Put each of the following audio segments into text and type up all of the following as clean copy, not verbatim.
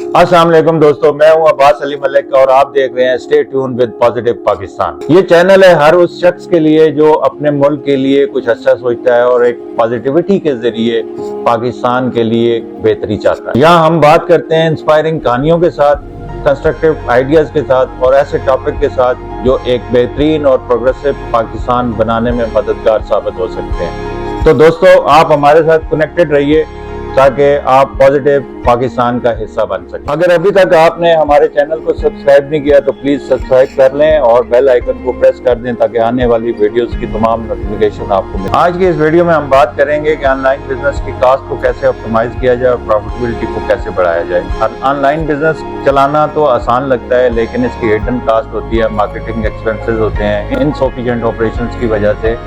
अस्सलाम वालेकुम दोस्तों, मैं हूं अब्बास अली मलिक और आप देख रहे हैं stay tune with positive Pakistan. ये चैनल है हर उस शख्स के लिए जो अपने मुल्क के लिए कुछ अच्छा सोचता है और एक पॉजिटिविटी के जरिए पाकिस्तान के लिए बेहतरी चाहता है। यहाँ हम बात करते हैं इंस्पायरिंग कहानियों के साथ, कंस्ट्रक्टिव आइडियाज के साथ और ऐसे टॉपिक के साथ जो एक बेहतरीन और प्रोग्रेसिव पाकिस्तान बनाने में मददगार साबित हो सकते हैं। तो दोस्तों, आप हमारे साथ कनेक्टेड रहिए ताकि आप पॉजिटिव पाकिस्तान का हिस्सा बन सकें। अगर अभी तक आपने हमारे चैनल को सब्सक्राइब नहीं किया तो प्लीज सब्सक्राइब कर लें और बेल आइकन को प्रेस कर दें ताकि आने वाली वीडियोस की तमाम नोटिफिकेशन आपको मिले। आज की इस वीडियो में हम बात करेंगे कि ऑनलाइन बिजनेस की कास्ट को कैसे ऑप्टिमाइज किया जाए और प्रॉफिटेबिलिटी को कैसे बढ़ाया जाए। ऑनलाइन बिजनेस चलाना तो आसान लगता है लेकिन इसकी हिडन कास्ट होती है, मार्केटिंग एक्सपेंसेस होते हैं, इनसफिशिएंट ऑपरेशंस की वजह से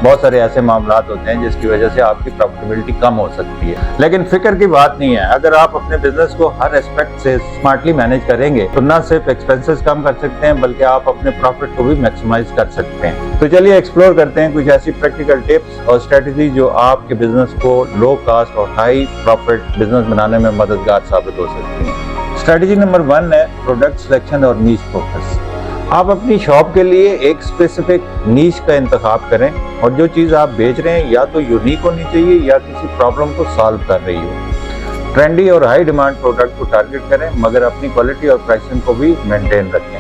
बहुत सारे ऐसे मामलात होते हैं जिसकी वजह से आपकी प्रॉफिटेबिलिटी कम हो सकती है। लेकिन फिक्र की बात नहीं है, अगर आप अपने बिजनेस को हर एस्पेक्ट से स्मार्टली मैनेज करेंगे तो न सिर्फ एक्सपेंसेस कम कर सकते हैं बल्कि आप अपने प्रॉफिट को भी मैक्सिमाइज कर सकते हैं। तो चलिए एक्सप्लोर करते हैं कुछ ऐसी प्रैक्टिकल टिप्स और स्ट्रेटजी जो आपके बिजनेस को लो कास्ट और हाई प्रॉफिट बिजनेस बनाने में मददगार साबित हो सकती है। स्ट्रेटजी नंबर 1 है प्रोडक्ट सिलेक्शन और नीश फोकस। आप अपनी शॉप के लिए एक स्पेसिफिक नीश का इंतखाब करें और जो चीज़ आप बेच रहे हैं या तो यूनिक होनी चाहिए या किसी प्रॉब्लम को सॉल्व कर रही हो। ट्रेंडी और हाई डिमांड प्रोडक्ट को टारगेट करें मगर अपनी क्वालिटी और प्राइसिंग को भी मेंटेन रखें।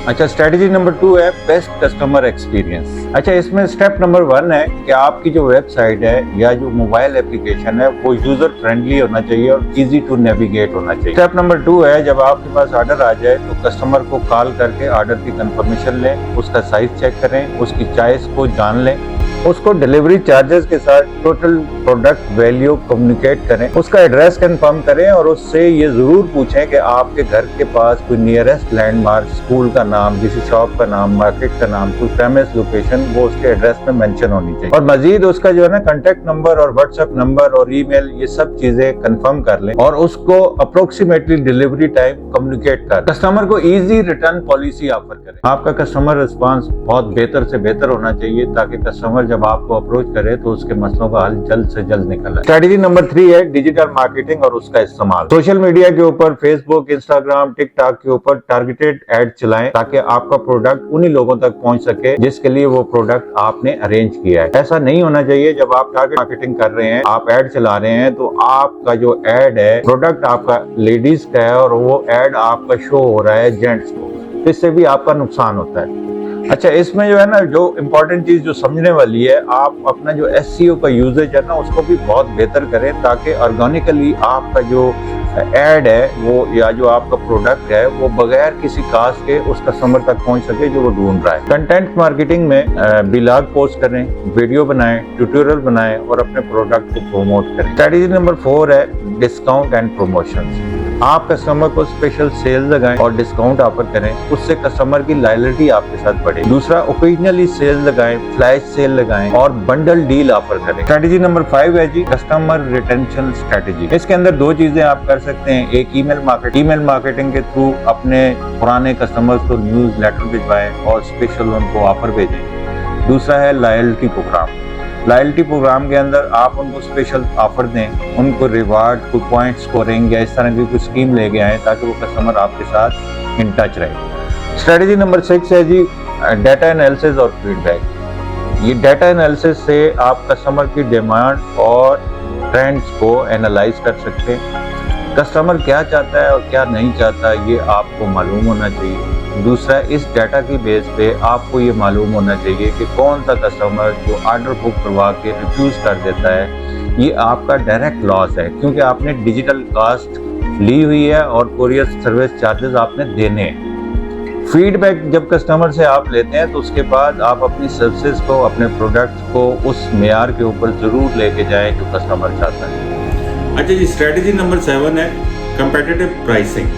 अच्छा, स्ट्रेटजी नंबर 2 है बेस्ट कस्टमर एक्सपीरियंस। अच्छा, इसमें स्टेप नंबर 1 है कि आपकी जो वेबसाइट है या जो मोबाइल एप्लीकेशन है वो यूजर फ्रेंडली होना चाहिए और इजी टू नेविगेट होना चाहिए। स्टेप नंबर 2 है जब आपके पास ऑर्डर आ जाए तो कस्टमर को कॉल करके ऑर्डर की कंफर्मेशन लें, उसका साइज चेक करें, उसकी चॉइस को जान लें, उसको डिलीवरी चार्जेस के साथ टोटल प्रोडक्ट वैल्यू कम्युनिकेट करें, उसका एड्रेस कंफर्म करें और उससे ये जरूर पूछें कि आपके घर के पास कोई नियरेस्ट लैंडमार्क, स्कूल का नाम, किसी शॉप का नाम, मार्केट का नाम, कोई फेमस लोकेशन वो उसके एड्रेस में मेंशन होनी चाहिए। और मजीद उसका जो है ना कॉन्टेक्ट नंबर और व्हाट्सएप नंबर और ईमेल ये सब चीजें कंफर्म कर लें और उसको अप्रोक्सीमेटली डिलीवरी टाइम कम्युनिकेट कर कस्टमर को इजी रिटर्न पॉलिसी ऑफर करें। आपका कस्टमर रिस्पॉन्स बहुत बेहतर से बेहतर होना चाहिए ताकि कस्टमर जब आपको अप्रोच करे तो उसके मसलों का हल जल्द से जल्द निकल आए। स्ट्रेटजी नंबर 3 है डिजिटल मार्केटिंग और उसका इस्तेमाल। सोशल मीडिया के ऊपर फेसबुक, इंस्टाग्राम, टिकटॉक के ऊपर टारगेटेड एड चलाएं ताकि आपका प्रोडक्ट उन्हीं लोगों तक पहुंच सके जिसके लिए वो प्रोडक्ट आपने अरेंज किया है। ऐसा नहीं होना चाहिए जब आप टारगेट मार्केटिंग कर रहे हैं, आप एड चला रहे हैं तो आपका जो एड है प्रोडक्ट आपका लेडीज का है और वो एड आपका शो हो रहा है जेंट्स को, तो इससे भी आपका नुकसान होता है। अच्छा, इसमें जो है ना जो इम्पोर्टेंट चीज जो समझने वाली है, आप अपना जो SEO का यूजेज है ना उसको भी बहुत बेहतर करें ताकि ऑर्गेनिकली आपका जो एड है वो या जो आपका प्रोडक्ट है वो बगैर किसी कास्ट के उस कस्टमर तक पहुंच सके जो वो ढूंढ रहा है। कंटेंट मार्केटिंग में ब्लॉग पोस्ट करें, वीडियो बनाएं, ट्यूटोरियल बनाएं और अपने प्रोडक्ट को प्रमोट करें। स्ट्रेटजी नंबर 4 है डिस्काउंट एंड प्रमोशंस। आप कस्टमर को स्पेशल सेल लगाएं और डिस्काउंट ऑफर करें, उससे कस्टमर की लॉयल्टी आपके साथ बढ़े। दूसरा, ओकेजनली सेल लगाएं, फ्लैश सेल लगाएं और बंडल डील ऑफर करें। स्ट्रेटजी नंबर 5 है जी कस्टमर रिटेंशन स्ट्रेटजी। इसके अंदर 2 चीजें आप कर सकते हैं। एक ईमेल मार्केटिंग के थ्रू अपने पुराने कस्टमर्स को न्यूज लेटर भिजवाएं और स्पेशल उनको ऑफर भेजें। दूसरा है लॉयल्टी प्रोग्राम। लॉयल्टी प्रोग्राम के अंदर आप उनको स्पेशल ऑफर दें, उनको रिवार्ड, कोई पॉइंट स्कोरिंग या इस तरह की कोई स्कीम लेके आए ताकि वो कस्टमर आपके साथ इन टच रहे। स्ट्रेटजी नंबर 6 है जी डाटा एनालिसिस और फीडबैक। ये डाटा एनालिसिस से आप कस्टमर की डिमांड और ट्रेंड्स को एनालाइज कर सकते हैं। कस्टमर क्या चाहता है और क्या नहीं चाहता ये आपको मालूम होना चाहिए। दूसरा, इस डाटा की बेस पे आपको ये मालूम होना चाहिए कि कौन सा कस्टमर जो ऑर्डर बुक करवा के रिफ्यूज कर देता है ये आपका डायरेक्ट लॉस है क्योंकि आपने डिजिटल कास्ट ली हुई है और कोरियर सर्विस चार्जेस आपने देने हैं। फीडबैक जब कस्टमर से आप लेते हैं तो उसके बाद आप अपनी सर्विसेज को, अपने प्रोडक्ट को उस मेयार के ऊपर जरूर लेके जाएं जो कस्टमर चाहता है। अच्छा जी, स्ट्रेटजी नंबर 7 है कंपेटिटिव प्राइसिंग।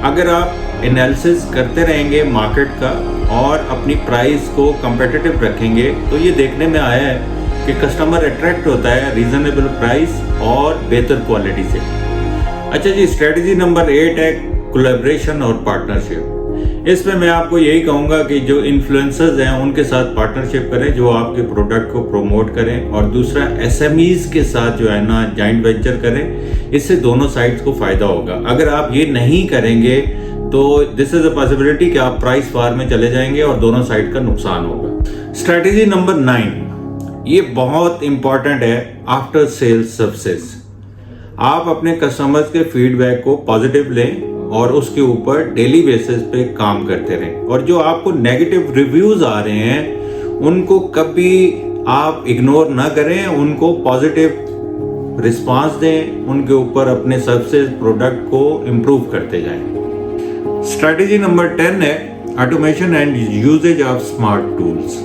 अगर आप एनालिसिस करते रहेंगे मार्केट का और अपनी प्राइस को कंपेटिटिव रखेंगे तो ये देखने में आया है कि कस्टमर अट्रैक्ट होता है रीजनेबल प्राइस और बेहतर क्वालिटी से। अच्छा जी, स्ट्रेटजी नंबर 8 है कोलैबोरेशन और पार्टनरशिप। اس میں میں آپ کو یہی کہوں گا کہ جو انفلوئنسرز ہیں ان کے ساتھ پارٹنرشپ کریں جو آپ کے پروڈکٹ کو پروموٹ کریں, اور دوسرا SMEs کے ساتھ جو ہے نا جائنٹ وینچر کریں. اس سے دونوں سائڈز کو فائدہ ہوگا. اگر آپ یہ نہیں کریں گے تو دس از اے پاسبلٹی کہ آپ پرائس وار میں چلے جائیں گے اور دونوں سائڈ کا نقصان ہوگا. اسٹریٹجی نمبر 9, یہ بہت امپورٹنٹ ہے, آفٹر سیلز سروسز. آپ اپنے کسٹمرز کے فیڈ بیک کو پازیٹیو لیں اور اس کے اوپر ڈیلی بیسس پہ کام کرتے رہیں, اور جو آپ کو نیگیٹو ریویوز آ رہے ہیں ان کو کبھی آپ اگنور نہ کریں, ان کو پازیٹیو رسپانس دیں, ان کے اوپر اپنے سروسز پروڈکٹ کو امپروو کرتے جائیں. اسٹریٹجی نمبر 10 ہے automation and usage of smart tools.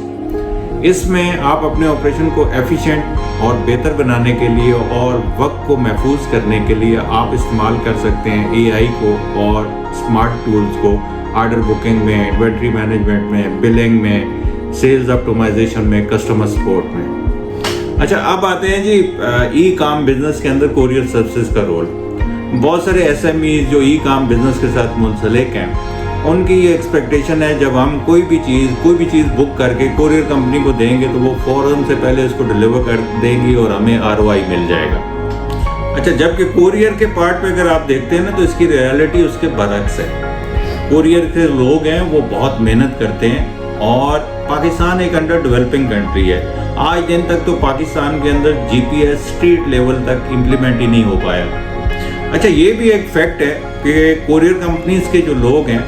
اس میں آپ اپنے آپریشن کو ایفیشینٹ اور بہتر بنانے کے لیے اور وقت کو محفوظ کرنے کے لیے آپ استعمال کر سکتے ہیں AI کو اور اسمارٹ ٹولز کو, آرڈر بکنگ میں, انوینٹری مینجمنٹ میں, بلنگ میں, سیلز آپٹومائزیشن میں, کسٹمر سپورٹ میں. اچھا, اب آتے ہیں جی ای کام بزنس کے اندر کوریئر سروسز کا رول. بہت سارے SMEs جو ای کام بزنس کے ساتھ منسلک ہیں, ان کی یہ ایکسپیکٹیشن ہے جب ہم کوئی بھی چیز بک کر کے کوریئر کمپنی کو دیں گے تو وہ فوراً سے پہلے اس کو ڈیلیور کر دے گی اور ہمیں ROI مل جائے گا. اچھا, جبکہ کوریئر کے پارٹ پہ اگر آپ دیکھتے ہیں نا تو اس کی ریالٹی اس کے برعکس ہے. کوریئر کے لوگ ہیں وہ بہت محنت کرتے ہیں, اور پاکستان ایک انڈر ڈیولپنگ کنٹری ہے. آج دن تک تو پاکستان کے اندر GPS اسٹریٹ لیول تک امپلیمنٹ ہی نہیں ہو پایا. اچھا, یہ بھی ایک فیکٹ ہے کہ کوریئر کمپنیز کے جو لوگ ہیں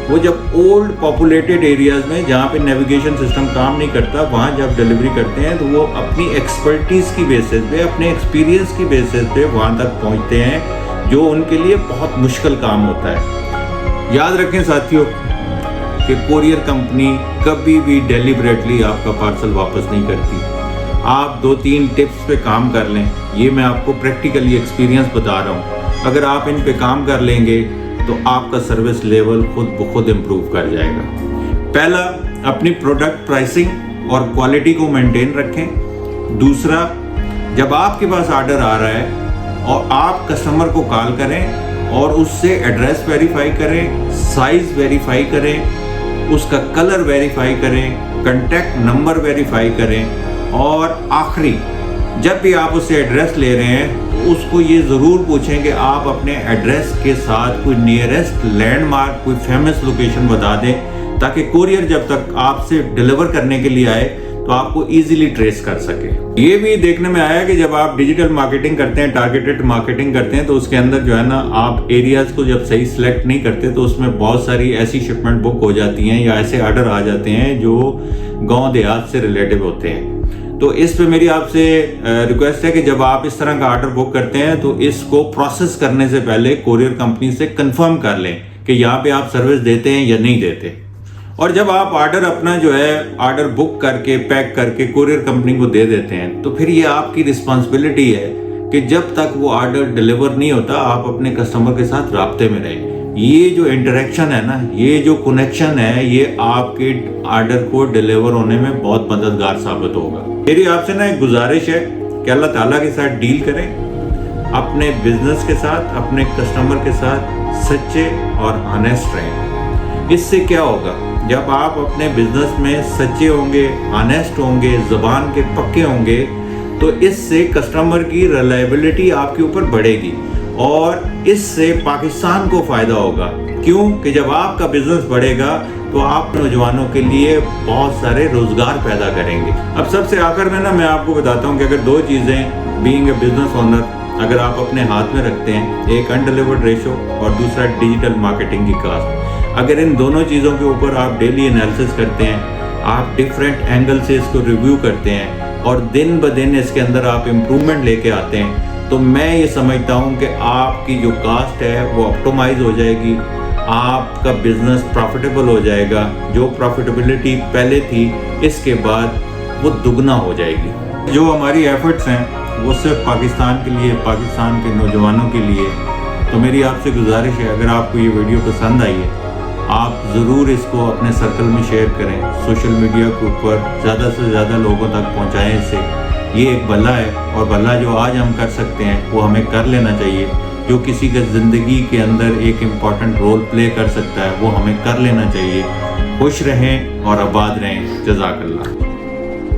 وہ جب اولڈ پاپولیٹڈ ایریاز میں جہاں پہ نیویگیشن سسٹم کام نہیں کرتا وہاں جب ڈیلیوری کرتے ہیں تو وہ اپنی ایکسپرٹیز کی بیسس پہ, اپنے ایکسپیرینس کی بیسس پہ وہاں تک پہنچتے ہیں جو ان کے لیے بہت مشکل کام ہوتا ہے. یاد رکھیں ساتھیوں کہ کوریئر کمپنی کبھی بھی ڈیلیبریٹلی آپ کا پارسل واپس نہیں کرتی. آپ 2-3 ٹپس پہ کام کر لیں, یہ میں آپ کو پریکٹیکلی ایکسپیرینس بتا رہا ہوں. اگر آپ ان پہ کام کر لیں گے تو آپ کا سروس لیول خود بخود امپروو کر جائے گا. پہلا, اپنی پروڈکٹ پرائسنگ اور کوالٹی کو مینٹین رکھیں. دوسرا, جب آپ کے پاس آرڈر آ رہا ہے اور آپ کسٹمر کو کال کریں اور اس سے ایڈریس ویریفائی کریں, سائز ویریفائی کریں, اس کا کلر ویریفائی کریں, کنٹیکٹ نمبر ویریفائی کریں, اور آخری جب بھی آپ اس سے ایڈریس لے رہے ہیں تو اس کو یہ ضرور پوچھیں کہ آپ اپنے ایڈریس کے ساتھ کوئی نیئرسٹ لینڈ مارک, کوئی فیمس لوکیشن بتا دیں تاکہ کوریئر جب تک آپ سے ڈیلیور کرنے کے لیے آئے تو آپ کو ایزیلی ٹریس کر سکے. یہ بھی دیکھنے میں آیا کہ جب آپ ڈیجیٹل مارکیٹنگ کرتے ہیں, ٹارگیٹڈ مارکیٹنگ کرتے ہیں, تو اس کے اندر جو ہے نا آپ ایریاز کو جب صحیح سلیکٹ نہیں کرتے تو اس میں بہت ساری ایسی شپمنٹ بک ہو جاتی ہیں یا ایسے آرڈر آ جاتے ہیں جو گاؤں دیہات سے ریلیٹیو ہوتے ہیں. تو اس پہ میری آپ سے ریکویسٹ ہے کہ جب آپ اس طرح کا آرڈر بک کرتے ہیں تو اس کو پروسیس کرنے سے پہلے کوریئر کمپنی سے کنفرم کر لیں کہ یہاں پہ آپ سروس دیتے ہیں یا نہیں دیتے. اور جب آپ آرڈر اپنا جو ہے آرڈر بک کر کے پیک کر کے کوریئر کمپنی کو دے دیتے ہیں تو پھر یہ آپ کی رسپانسبلٹی ہے کہ جب تک وہ آرڈر ڈیلیور نہیں ہوتا آپ اپنے کسٹمر کے ساتھ رابطے میں رہیں. یہ جو انٹریکشن ہے نا, یہ جو کنیکشن ہے, یہ آپ کے آرڈر کو ڈیلیور ہونے میں بہت مددگار ثابت ہوگا. میری آپ سے نا ایک گزارش ہے کہ اللہ تعالیٰ کے ساتھ ڈیل کریں, اپنے بزنس کے ساتھ, اپنے کسٹمر کے ساتھ سچے اور آنیسٹ رہیں. اس سے کیا ہوگا, جب آپ اپنے بزنس میں سچے ہوں گے, آنیسٹ ہوں گے, زبان کے پکے ہوں گے, تو اس سے کسٹمر کی ریلائبلٹی آپ کے اوپر بڑھے گی اور اس سے پاکستان کو فائدہ ہوگا. کیوں کہ جب آپ کا بزنس بڑھے گا تو آپ نوجوانوں کے لیے بہت سارے روزگار پیدا کریں گے. اب سب سے آخر میں نا میں آپ کو بتاتا ہوں کہ اگر 2 چیزیں بینگ اے بزنس اونر اگر آپ اپنے ہاتھ میں رکھتے ہیں, ایک انڈیلیورڈ ریشو اور دوسرا ڈیجیٹل مارکیٹنگ کی کاسٹ, اگر ان دونوں چیزوں کے اوپر آپ ڈیلی انالیسس کرتے ہیں, آپ ڈفرینٹ اینگل سے اس کو ریویو کرتے ہیں اور دن بدن اس کے اندر آپ امپرومنٹ لے کے آتے ہیں, تو میں یہ سمجھتا ہوں کہ آپ کی جو کاسٹ ہے وہ آپٹومائز ہو جائے گی, آپ کا بزنس پروفیٹیبل ہو جائے گا. جو پروفیٹیبلٹی پہلے تھی اس کے بعد وہ دگنا ہو جائے گی. جو ہماری ایفرٹس ہیں وہ صرف پاکستان کے لیے, پاکستان کے نوجوانوں کے لیے. تو میری آپ سے گزارش ہے, اگر آپ کو یہ ویڈیو پسند آئی ہے آپ ضرور اس کو اپنے سرکل میں شیئر کریں, سوشل میڈیا کے اوپر زیادہ سے زیادہ لوگوں تک پہنچائیں. اس سے یہ ایک بھلا ہے, اور بھلا جو آج ہم کر سکتے ہیں وہ ہمیں کر لینا چاہیے, جو کسی کے زندگی کے اندر ایک امپورٹنٹ رول پلے کر سکتا ہے وہ ہمیں کر لینا چاہیے۔ خوش رہیں اور آباد رہیں۔ جزاک اللہ۔